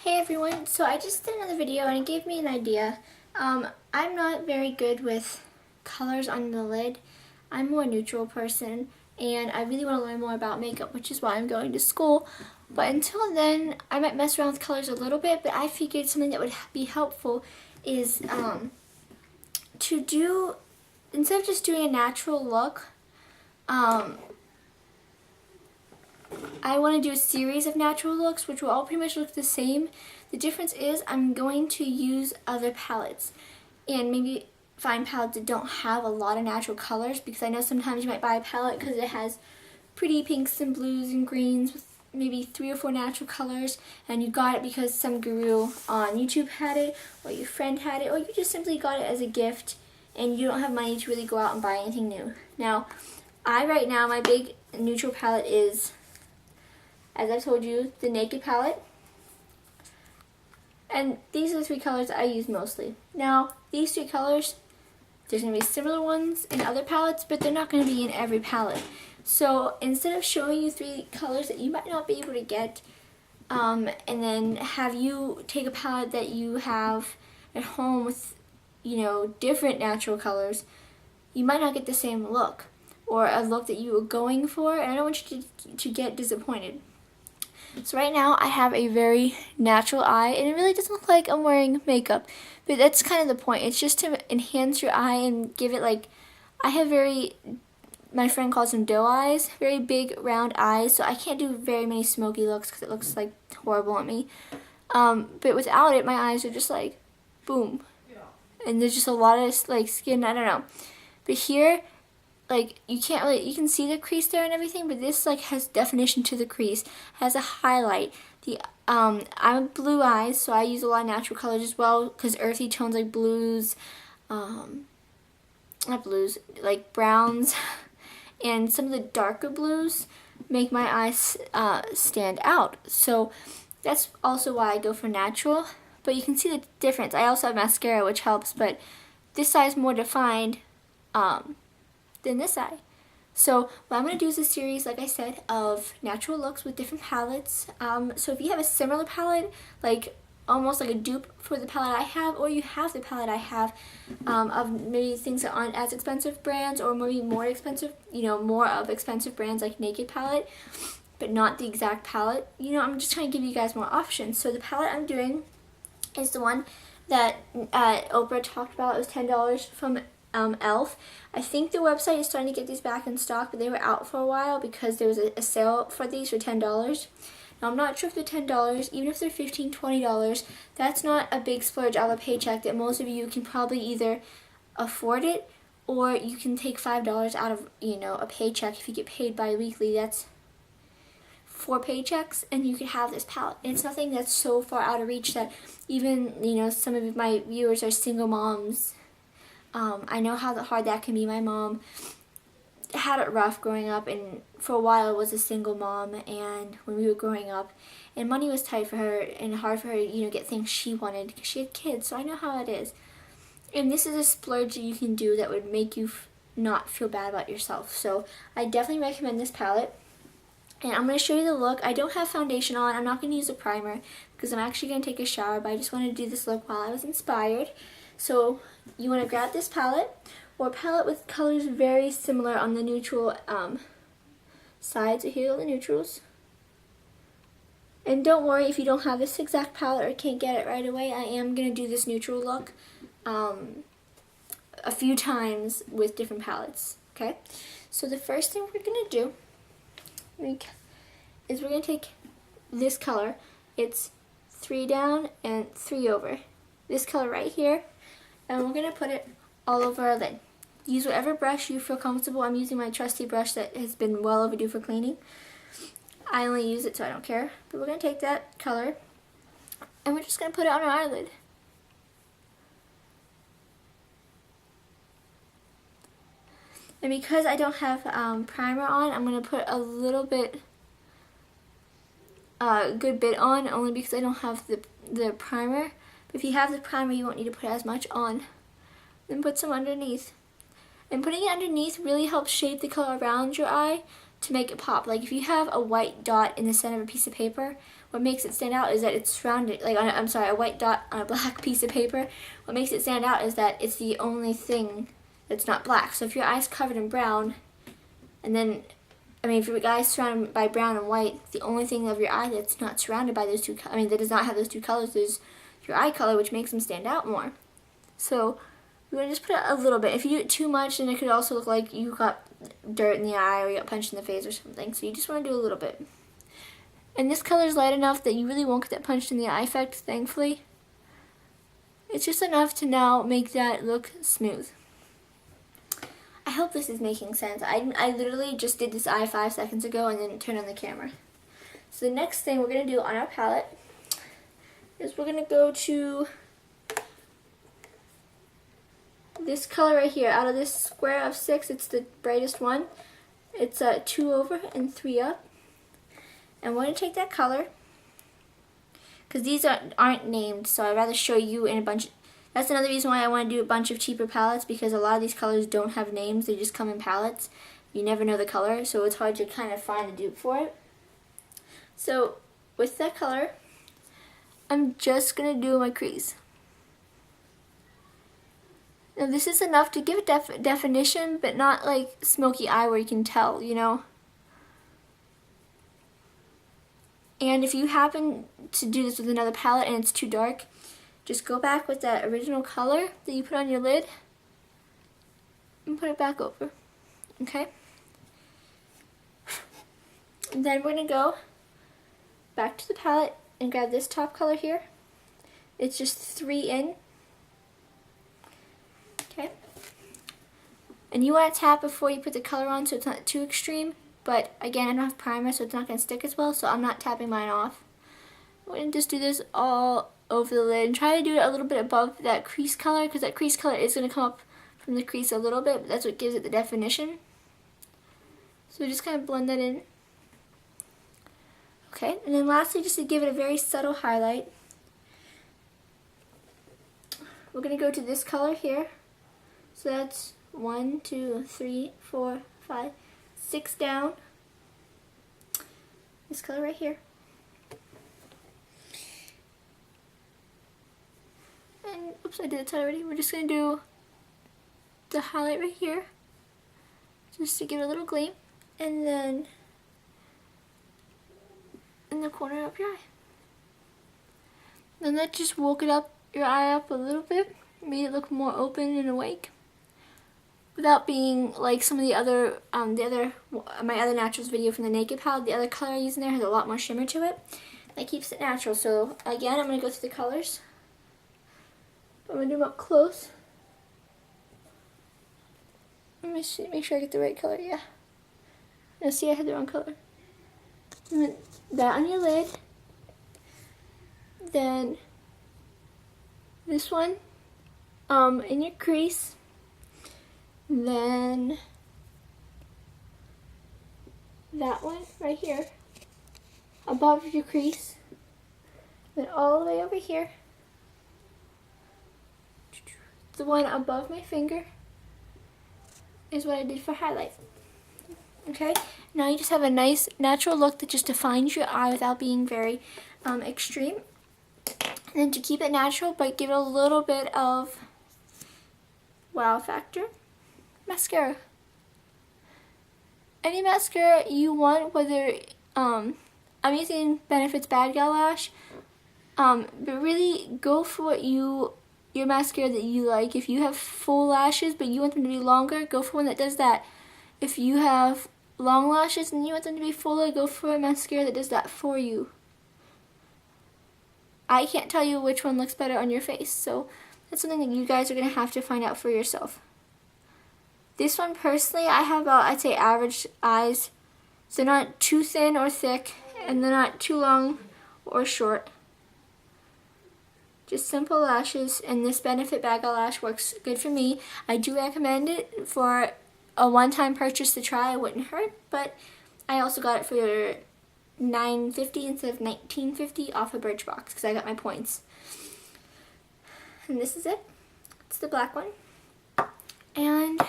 Hey everyone, so I just did another video and it gave me an idea. I'm not very good with colors on the lid. I'm more a neutral person and I really want to learn more about makeup, which is why I'm going to school. But until then, I might mess around with colors a little bit, but I figured something that would be helpful is to do, instead of just doing a natural look, I want to do a series of natural looks which will all pretty much look the same. The difference is I'm going to use other palettes and maybe find palettes that don't have a lot of natural colors, because I know sometimes you might buy a palette because it has pretty pinks and blues and greens with maybe 3 or 4 natural colors, and you got it because some guru on YouTube had it, or your friend had it, or you just simply got it as a gift and you don't have money to really go out and buy anything new. Now, right now my big neutral palette is, as I've told you, the Naked palette. And these are the 3 colors I use mostly. Now, these 3 colors, there's going to be similar ones in other palettes, but they're not going to be in every palette. So instead of showing you 3 colors that you might not be able to get, and then have you take a palette that you have at home with, different natural colors, you might not get the same look, or a look that you were going for, and I don't want you to get disappointed. So right now I have a very natural eye, and it really doesn't look like I'm wearing makeup, but that's kind of the point. It's just to enhance your eye and give it I have my friend calls them doe eyes, very big round eyes, so I can't do very many smoky looks because it looks like horrible on me. But without it, my eyes are just like, boom. And there's just a lot of skin, I don't know. But here, you can see the crease there and everything, but this has definition to the crease, has a highlight. I'm blue eyes, so I use a lot of natural colors as well, because earthy tones like blues, not blues, like browns, and some of the darker blues make my eyes stand out. So that's also why I go for natural, but you can see the difference. I also have mascara, which helps, but this eye is more defined than this eye. So what I'm going to do is a series, like I said, of natural looks with different palettes. So if you have a similar palette, almost like a dupe for the palette I have, or you have the palette I have, of maybe things that aren't as expensive brands, or maybe more expensive, more of expensive brands like Naked palette, but not the exact palette. I'm just trying to give you guys more options. So the palette I'm doing is the one that Oprah talked about. It was $10 from e.l.f. I think the website is starting to get these back in stock, but they were out for a while because there was a sale for these for $10. Now, I'm not sure if they're $10, even if they're $15, $20, that's not a big splurge out of a paycheck that most of you can probably either afford it, or you can take $5 out of, a paycheck. If you get paid bi-weekly, that's 4 paychecks, and you could have this palette. And it's nothing that's so far out of reach that even, some of my viewers are single moms. I know how hard that can be. My mom had it rough growing up, and for a while was a single mom, and when we were growing up, and money was tight for her and hard for her to get things she wanted because she had kids, so I know how it is. And this is a splurge that you can do that would make you not feel bad about yourself. So I definitely recommend this palette. And I'm going to show you the look. I don't have foundation on. I'm not going to use a primer because I'm actually going to take a shower, but I just wanted to do this look while I was inspired. So you want to grab this palette, or a palette with colors very similar on the neutral side. So here are the neutrals. And don't worry if you don't have this exact palette or can't get it right away. I am going to do this neutral look a few times with different palettes. Okay? So the first thing we're going to do is we're going to take this color. It's 3 down and 3 over. This color right here. And we're going to put it all over our lid. Use whatever brush you feel comfortable. I'm using my trusty brush that has been well overdue for cleaning. I only use it so I don't care. But we're going to take that color and we're just going to put it on our eyelid. And because I don't have primer on, I'm going to put a little bit, good bit on, only because I don't have the primer. If you have the primer, you won't need to put as much on. Then put some underneath. And putting it underneath really helps shape the color around your eye to make it pop. Like if you have a white dot in the center of a piece of paper, what makes it stand out is that it's surrounded, like on a white dot on a black piece of paper. What makes it stand out is that it's the only thing that's not black. So if your eye's covered in brown, and then, if your eye's surrounded by brown and white, the only thing of your eye that's not surrounded by those two, that does not have those two colors is your eye color, which makes them stand out more. So we're going to just put a little bit. If you do it too much, then it could also look like you got dirt in the eye or you got punched in the face or something. So you just want to do a little bit. And this color is light enough that you really won't get that punched in the eye effect, thankfully. It's just enough to now make that look smooth. I hope this is making sense. I literally just did this eye 5 seconds ago and then turned on the camera. So the next thing we're going to do on our palette is we're going to go to this color right here. Out of this square of 6, it's the brightest one. It's 2 over and 3 up. And we're going to take that color, because these aren't named, so I'd rather show you in a bunch. That's another reason why I want to do a bunch of cheaper palettes, because a lot of these colors don't have names. They just come in palettes. You never know the color, so it's hard to kind of find a dupe for it. So with that color, I'm just going to do my crease. Now this is enough to give it definition, but not like smoky eye where you can tell, you know. And if you happen to do this with another palette and it's too dark, just go back with that original color that you put on your lid and put it back over, okay? And then we're going to go back to the palette and grab this top color here. It's just 3 in, okay? And you want to tap before you put the color on so it's not too extreme. But again, I don't have primer, so it's not going to stick as well, so I'm not tapping mine off. We're going to just do this all over the lid and try to do it a little bit above that crease color, because that crease color is going to come up from the crease a little bit, but that's what gives it the definition. So we just kind of blend that in. Okay, and then lastly, just to give it a very subtle highlight, we're going to go to this color here. So that's 1, 2, 3, 4, 5, 6 down. This color right here. And oops, I did it already. We're just going to do the highlight right here, just to give it a little gleam, and then in the corner of your eye. Then that just woke your eye up a little bit, made it look more open and awake, without being like some of my other naturals video from the Naked palette. The other color I use in there has a lot more shimmer to it. That keeps it natural. So again, I'm going to go through the colors. I'm going to do them up close. Let me see, make sure I get the right color. Yeah. Now see, I had the wrong color. And then that on your lid. Then this one in your crease. Then that one right here above your crease. Then all the way over here, the one above my finger, is what I did for highlight. Okay, now you just have a nice natural look that just defines your eye without being very extreme. And then to keep it natural but give it a little bit of wow factor, mascara. Any mascara you want, whether I'm using Benefit's Bad Gal Lash, but really go for what your mascara that you like. If you have full lashes but you want them to be longer, go for one that does that. If you have long lashes and you want them to be fuller, go for a mascara that does that for you. I can't tell you which one looks better on your face, so that's something that you guys are going to have to find out for yourself. This one personally, I have about, I'd say, average eyes. So they're not too thin or thick, and they're not too long or short. Just simple lashes, and this Benefit Bad Gal Lash works good for me. I do recommend it for a one-time purchase to try. It wouldn't hurt, but I also got it for $9.50 instead of $19.50 off a Birchbox because I got my points. And this is it. It's the black one. And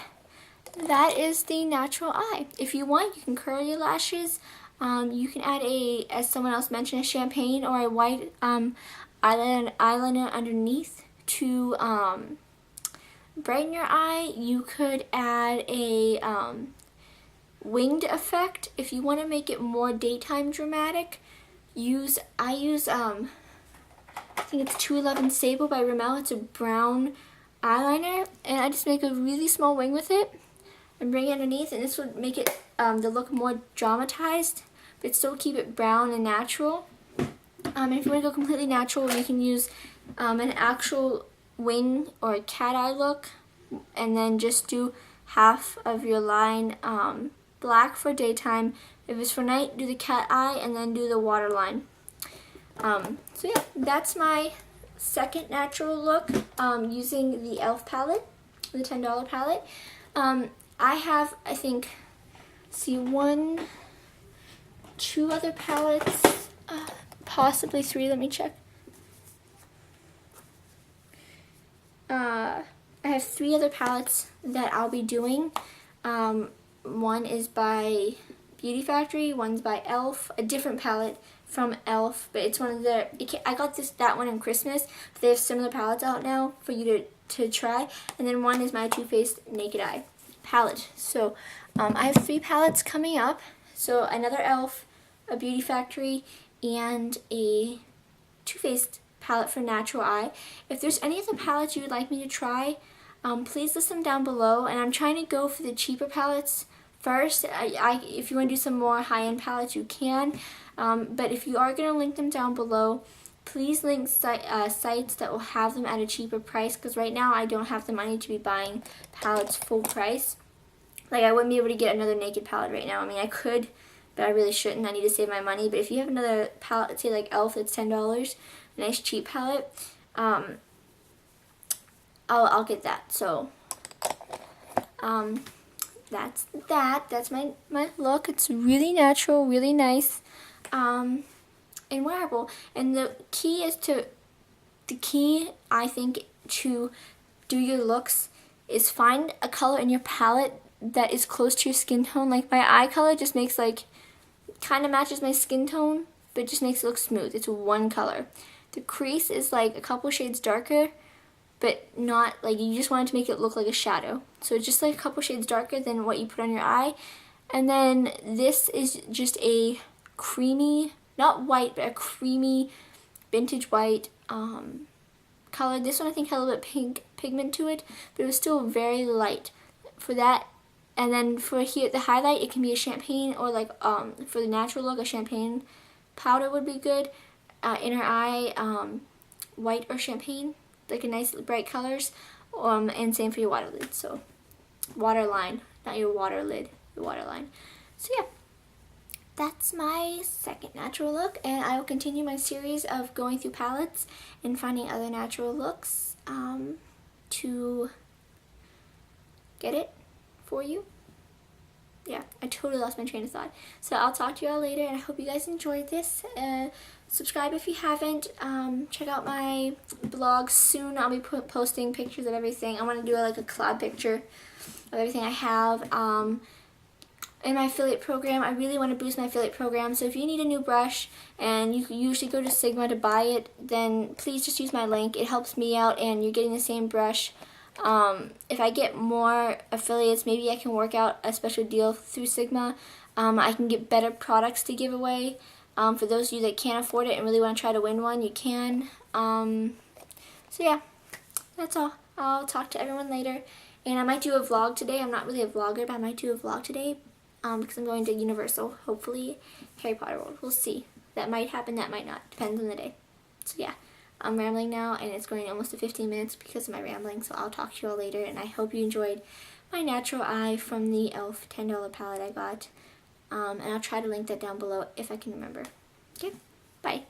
that is the natural eye. If you want, you can curl your lashes. You can add as someone else mentioned, a champagne or a white eyeliner underneath to brighten your eye. You could add a winged effect if you want to make it more daytime dramatic. I use I think it's 211 Sable by Rimmel. It's a brown eyeliner, and I just make a really small wing with it and bring it underneath, and this would make it the look more dramatized, but still keep it brown and natural. And if you want to go completely natural, you can use an actual wing or a cat eye look, and then just do half of your line black for daytime. If it's for night, do the cat eye and then do the waterline. So yeah, that's my second natural look using the e.l.f. palette, the $10 palette. I have, I think, two other palettes, possibly three. Let me check. I have three other palettes that I'll be doing. One is by Beauty Factory, one's by e.l.f., a different palette from e.l.f., but it's one of their, I got that one in Christmas, but they have similar palettes out now for you to try, and then one is my Too Faced Naked Eye palette. So I have three palettes coming up, so another e.l.f., a Beauty Factory, and a Too Faced palette for natural eye. If there's any other palettes you would like me to try, please list them down below, and I'm trying to go for the cheaper palettes first. If you want to do some more high-end palettes, you can, but if you are going to link them down below, please link sites that will have them at a cheaper price, because right now I don't have the money to be buying palettes full price. Like, I wouldn't be able to get another naked palette right now. I mean, I could, but I really shouldn't. I need to save my money. But if you have another palette, say like e.l.f., that's $10, a nice cheap palette, I'll get that. So that's my look. It's really natural, really nice, and wearable. And the key I think to do your looks is find a color in your palette that is close to your skin tone. Like, my eye color just makes, like, kind of matches my skin tone, but just makes it look smooth. It's one color. The crease is like a couple shades darker, but not like, you just want it to make it look like a shadow. So it's just like a couple shades darker than what you put on your eye. And then this is just a creamy, not white, but a creamy vintage white color. This one I think had a little bit pink pigment to it, but it was still very light for that. And then for here, the highlight, it can be a champagne, or like for the natural look, a champagne powder would be good. Inner eye, white or champagne, like a nice bright colors, and same for your water lid. So waterline, not your water lid, your waterline. So yeah, that's my second natural look, and I will continue my series of going through palettes and finding other natural looks to get it for you. Yeah, I totally lost my train of thought. So I'll talk to you all later, and I hope you guys enjoyed this. Subscribe if you haven't. Check out my blog soon. I'll be posting pictures of everything. I want to do like a cloud picture of everything I have. In my affiliate program, I really want to boost my affiliate program. So if you need a new brush and you usually go to Sigma to buy it, then please just use my link. It helps me out, and you're getting the same brush. If I get more affiliates, maybe I can work out a special deal through Sigma. I can get better products to give away. For those of you that can't afford it and really want to try to win one, you can. So yeah, that's all. I'll talk to everyone later. And I might do a vlog today. I'm not really a vlogger, but I might do a vlog today because I'm going to Universal, hopefully Harry Potter World. We'll see. That might happen, that might not. Depends on the day. So yeah, I'm rambling now, and it's going almost to 15 minutes because of my rambling, so I'll talk to you all later, and I hope you enjoyed my natural eye from the e.l.f. $10 palette I got. And I'll try to link that down below if I can remember. Okay, bye.